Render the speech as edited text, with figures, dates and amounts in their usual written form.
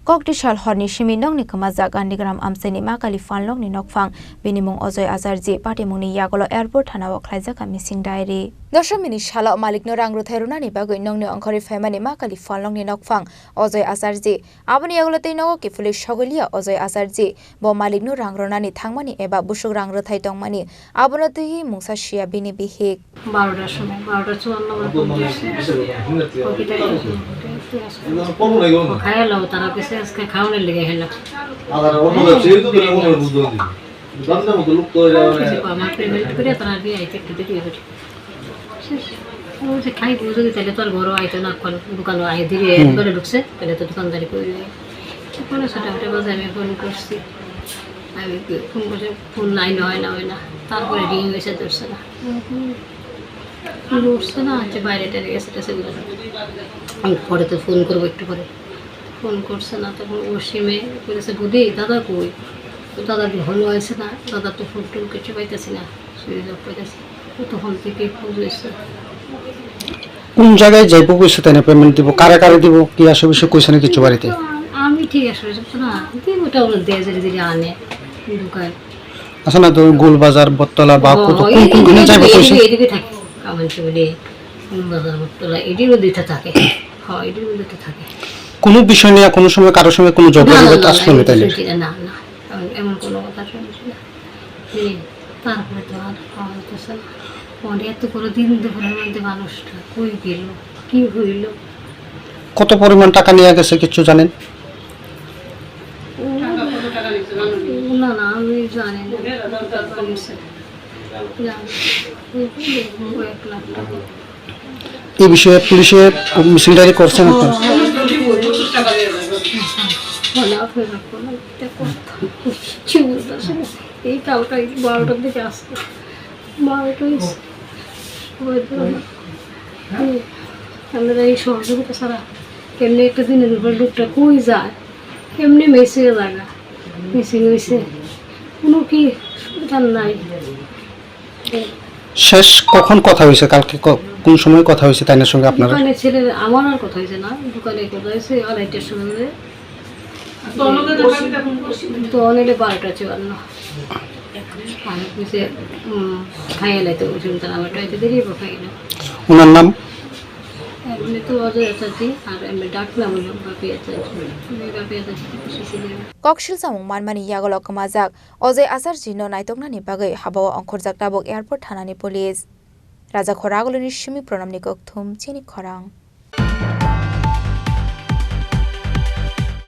Kokdishal Horni Simi Nokni Kwmajak Gandhigram Amchaini Makali Phalnokni Nokphang Bini Mung Ajoy Acharjee Party Mungni Yagolo Airport Thanao Khlaijaka Missing Diary Doshamini Shala Malikno Rang Ruthairunani Bagoi Nongni Angkhori Famani Makali Phalnokni Nokphang Ajoy Acharjee Aboni Yagolo Teinao ki Police Shogolia Ajoy Acharjee Bo Malikno Rang Ronani Thangmani eba Busuk Rang Ruthai Tongmani Abono Tuhi Mungsa Shia Bini Bihik 12টার সময় 12:54 খাইলো তারা কিছু আজকে খাওয়ানোর লেগে হেলা আমার payment করে তারা দিয়ে আইতে একটু দিয়ে দিই ওই খাই বুঝে তাহলে তোর ঘর আইতো না কোন দোকান আই দিয়ে একবারে ঢুকছে তাহলে তো দোকানদারি করে দিই কোন ছোটখাটো বাজারে আমি ফোন করছি আমি ফোন করে ফোন লাইন হয় না তারপরে রিং এসে ধরছে না উঠছে না যে বাইরেটা গেছে সেগুলো আমি পরে তো ফোন করবো একটু পরে ফোন করছে না তখন ও সিমে বলেছে বুধি দাদা কই তো দাদা ভালো হয়েছে না দাদা তো ফোন টোন কিছু পাইতেছি না সুইচ অফ পাইতেছি তখন থেকে ফোন হয়েছে কোন জায়গায় যাইব কইছে তাই না পেমেন্ট দিব কারে কারে দিব কি আসবে সে কইছে না কিছু বাড়িতে আমি ঠিক আছে না দিন ওটা ওরা দেজে দিলে আনে দোকান আচ্ছা না তো গোল বাজার বটতলা বা কোন যাইব কইছে এদিকে থাকে কামাল চলে বাজার বটতলা এদিকে দুইটা থাকে হ্যাঁ এদিকে দুইটা থাকে কোনো বিষয় নিয়ে কোনো সময় কারোর সঙ্গে কোনো যোগাযোগ আসলো না তাইলে না এমন কোনো কথা শুনছি না তারপরে তো আর খাওয়া হইতেছে না পরে এত করে দিন দুপুরের মধ্যে মানুষটা কই গেল কি হইল কত পরিমাণ টাকা নিয়ে গেছে কিছু জানেন না আমি জানি না এই বিষয়ে পুলিশে মিছিল ডায়েরি করছেন এই কালটা 12টার দিকে আসছে 12টায় আমরা এই সহযোগিতা ছাড়া কেমনি একটা দিনের উপর লোকটা কই যায় কেমনি মেসে লাগা মিসিং হয়েছে কোনো কি সুবিধা নাই শেষ কখন কথা হয়েছে কালকে কোন সময় কথা হয়েছে তাইনার সঙ্গে আপনার দোকানে ছেলে আমার আর কথা হয়েছে না দোকানে কথা হয়েছে 2:30টার সময় তো অনেক 12:54 আর কিছু খাইয়ে লাইতে বলছিলাম তারা আমার টাইতে দেরি খাই না ওনার নাম এমনি তো অজয় আচার্যী আর এমনি ডাকলাম হলো বাপি আচার্যী Kokshil Samung Manmani Yagolo Kwmajak Ajoy Acharjee no Naitoknani Bagai Habawa Angkhorjak Tabok Airport Thanani Police Raja Khorang Simi Pronamni Kokthum Chini Khorang